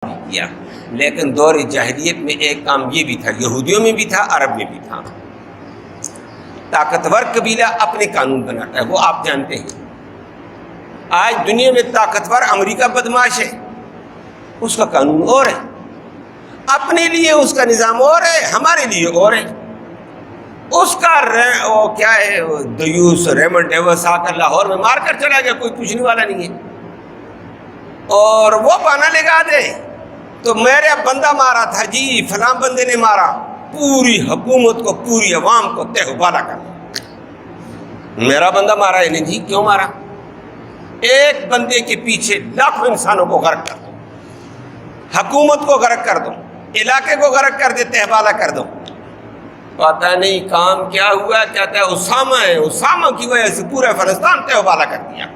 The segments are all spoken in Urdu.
کیا، لیکن دور جاہلیت میں ایک کام یہ بھی تھا، یہودیوں میں بھی تھا، عرب میں بھی تھا، طاقتور قبیلہ اپنے قانون بناتا ہے، وہ آپ جانتے ہیں۔ آج دنیا میں طاقتور امریکہ بدماش ہے، اس کا قانون اور ہے، اپنے لیے اس کا نظام اور ہے، ہمارے لیے اور ہے۔ اس کا وہ کیا ہے، دیوس ریمنڈ ڈیوس آ کر لاہور میں مار کر چلا گیا، کوئی پوچھنے والا نہیں ہے، اور وہ بہانہ لگا دے تو میرا بندہ مارا تھا جی، فلاں بندے نے مارا، پوری حکومت کو، پوری عوام کو تہ و بالا کر دیا، میرا بندہ مارا ہے نہیں جی، کیوں مارا؟ ایک بندے کے پیچھے لاکھوں انسانوں کو غرق کر دو، حکومت کو غرق کر دو، علاقے کو غرق کر دے، تہ بالا کر دو، پتہ نہیں کام کیا ہوا، کہتا ہے اسامہ ہے، اسامہ کی وجہ سے پورا فلسطین تہ و بالا کر دیا،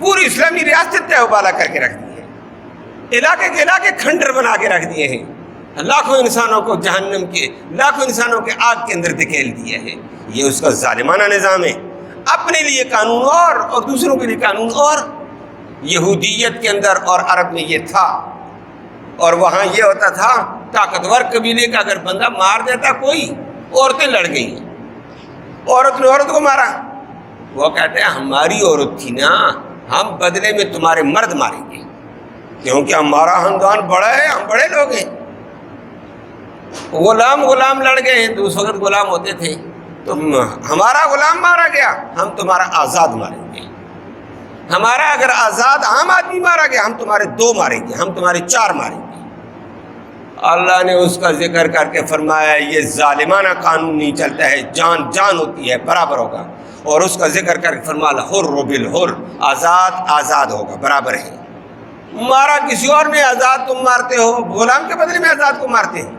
پوری اسلامی ریاست تہ و بالا کر کے رکھ دی ہے، علاقے کے علاقے کھنڈر بنا کے رکھ دیے ہیں، لاکھوں انسانوں کو جہنم کے، لاکھوں انسانوں کے آگ کے اندر دھکیل دیا ہے۔ یہ اس کا ظالمانہ نظام ہے، اپنے لیے قانون اور دوسروں کے لیے قانون اور۔ یہودیت کے اندر اور عرب میں یہ تھا، اور وہاں یہ ہوتا تھا طاقتور قبیلے کا اگر بندہ مار دیتا کوئی، عورتیں لڑ گئیں، عورت نے عورت کو مارا، وہ کہتے ہیں ہماری عورت تھی نا، ہم بدلے میں تمہارے مرد ماریں گے، کیونکہ ہمارا خاندان بڑا ہے، ہم بڑے لوگ ہیں۔ غلام لڑ گئے ہیں، تو اس وقت غلام ہوتے تھے، تو ہمارا غلام مارا گیا، ہم تمہارا آزاد ماریں گے، ہمارا اگر آزاد عام آدمی مارا گیا، ہم تمہارے 2 ماریں گے، ہم تمہارے 4 ماریں گے۔ اللہ نے اس کا ذکر کر کے فرمایا یہ ظالمانہ قانون نہیں چلتا ہے، جان جان ہوتی ہے، برابر ہوگا، اور اس کا ذکر کر کے فرمایا حر بالحر، آزاد ہوگا، برابر ہے۔ مارا کسی اور نے، آزاد تم مارتے ہو، غلام کے بدلے میں آزاد کو مارتے ہیں۔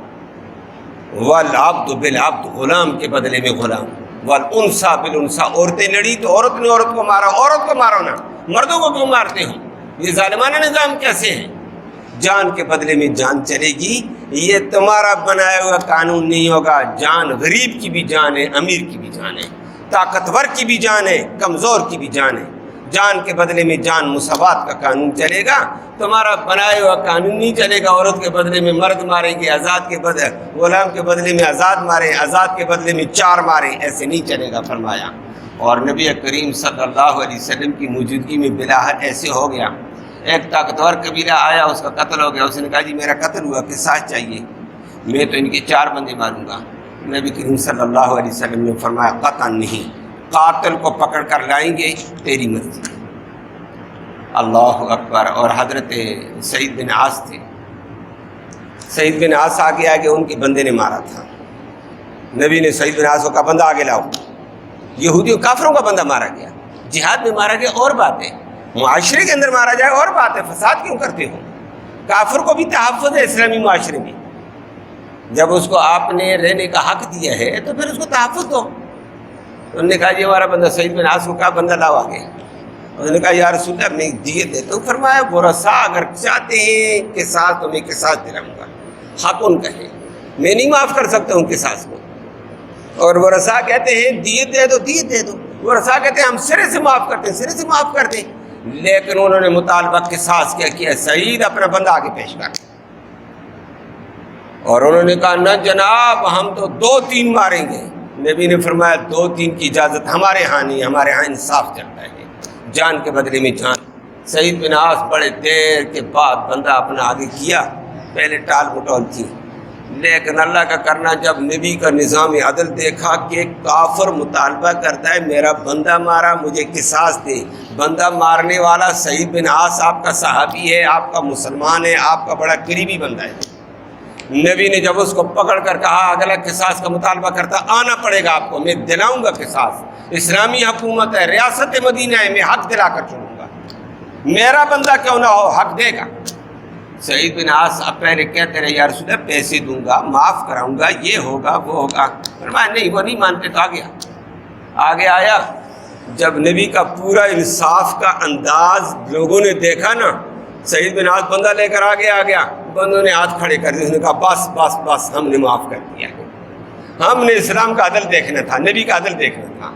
والعبد بالعبد، غلام کے بدلے میں غلام، والانثى بالانثى، عورتیں لڑی تو عورت نے عورت کو مارا، عورت کو مارو نا، مردوں کو کیوں مارتے ہو؟ یہ ظالمانہ نظام کیسے ہے؟ جان کے بدلے میں جان چلے گی، یہ تمہارا بنایا ہوا قانون نہیں ہوگا۔ جان غریب کی بھی جان ہے، امیر کی بھی جان ہے، طاقتور کی بھی جان ہے، کمزور کی بھی جان ہے، جان کے بدلے میں جان، مساوات کا قانون چلے گا، تمہارا بنایا ہوا قانون نہیں چلے گا۔ عورت کے بدلے میں مرد ماریں گے، آزاد کے بدلے، غلام کے بدلے میں آزاد ماریں، آزاد کے بدلے میں 4 ماریں، ایسے نہیں چلے گا فرمایا۔ اور نبی کریم صلی اللہ علیہ وسلم کی موجودگی میں بلاہر ایسے ہو گیا، ایک طاقتور قبیلہ آیا، اس کا قتل ہو گیا، اس نے کہا جی میرا قتل ہوا، قصاص چاہیے، میں تو ان کے 4 بندے ماروں گا۔ نبی کریم صلی اللہ علیہ وسلم نے فرمایا قطعاً نہیں، قاتل کو پکڑ کر لائیں گے، تیری مرضی۔ اللہ اکبر۔ اور حضرت سعید بن عاص تھے، سعید بن عاص آگے آگے ان کے بندے نے مارا تھا، نبی نے سعید بن عاص کا بندہ آگے لاؤ، یہودیوں کافروں کا بندہ مارا گیا، جہاد میں مارا گیا اور بات ہے، معاشرے کے اندر مارا جائے اور بات ہے، فساد کیوں کرتے ہو؟ کافر کو بھی تحفظ ہے اسلامی معاشرے میں، جب اس کو آپ نے رہنے کا حق دیا ہے تو پھر اس کو تحفظ دو۔ انہوں نے کہا جی ہمارا بندہ سعید بن عاص کو کہا بندہ لاؤ آگے، انہوں نے کہا یا رسول اللہ میں دیت دیتا ہوں، فرمایا ورثاء اگر چاہتے ہیں قصاص تو میں قصاص دلاؤں گا، حق ان کا ہے، میں نہیں معاف کر سکتا ہوں قصاص کو، اور ورثاء کہتے ہیں دیت دے دو، دیت دے دو، ورثاء کہتے ہیں ہم سرے سے معاف کرتے ہیں، سرے سے معاف کر دیں، لیکن انہوں نے مطالبہ قصاص کیا سعید اپنا بندہ آگے پیش کر، اور انہوں نے کہا نہ جناب ہم تو 2-3 ماریں گے۔ نبی نے فرمایا 2-3 کی اجازت ہمارے ہاں نہیں، ہمارے ہاں انصاف چلتا ہے، جان کے بدلے میں جان۔ سعید بن عاص بڑے دیر کے بعد بندہ اپنا آگے کیا، پہلے ٹال مٹول تھی، لیکن اللہ کا کرنا جب نبی کا نظام عدل دیکھا کہ کافر مطالبہ کرتا ہے میرا بندہ مارا مجھے قصاص دے، بندہ مارنے والا سعید بن عاص آپ کا صحابی ہے، آپ کا مسلمان ہے، آپ کا بڑا قریبی بندہ ہے، نبی نے جب اس کو پکڑ کر کہا اگلا قصاص کا مطالبہ کرتا آنا پڑے گا آپ کو، میں دلاؤں گا قصاص، اسلامی حکومت ہے، ریاست مدینہ ہے، میں حق دلا کر چھوڑوں گا، میرا بندہ کیوں نہ ہو حق دے گا۔ سعید بن عاص اب پہلے کہتے رہے یا رسول اللہ پیسے دوں گا، معاف کراؤں گا، یہ ہوگا وہ ہوگا، فرمایا نہیں وہ نہیں مانتے، تو آگے آیا۔ جب نبی کا پورا انصاف کا انداز لوگوں نے دیکھا نا، سعید بن عاص بندہ لے کر آگے آ گیا، بندوں نے ہاتھ کھڑے کر دیے، اس نے کہا بس بس بس ہم نے معاف کر دیا، ہم نے اسلام کا عدل دیکھنا تھا، نبی کا عدل دیکھنا تھا۔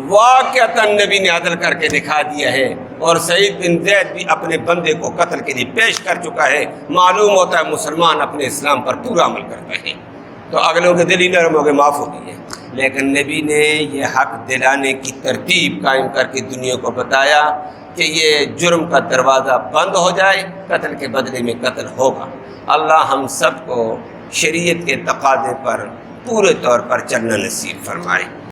واقعتاً نبی نے عدل کر کے دکھا دیا ہے، اور سعید بن زید بھی اپنے بندے کو قتل کے لیے پیش کر چکا ہے۔ معلوم ہوتا ہے مسلمان اپنے اسلام پر پورا عمل کرتے ہیں، تو اگلوں کے دل ہی نرم ہو کے معاف ہو گئی ہے۔ لیکن نبی نے یہ حق دلانے کی ترتیب قائم کر کے دنیا کو بتایا کہ یہ جرم کا دروازہ بند ہو جائے، قتل کے بدلے میں قتل ہوگا۔ اللہ ہم سب کو شریعت کے تقاضے پر پورے طور پر چلنا نصیب فرمائے۔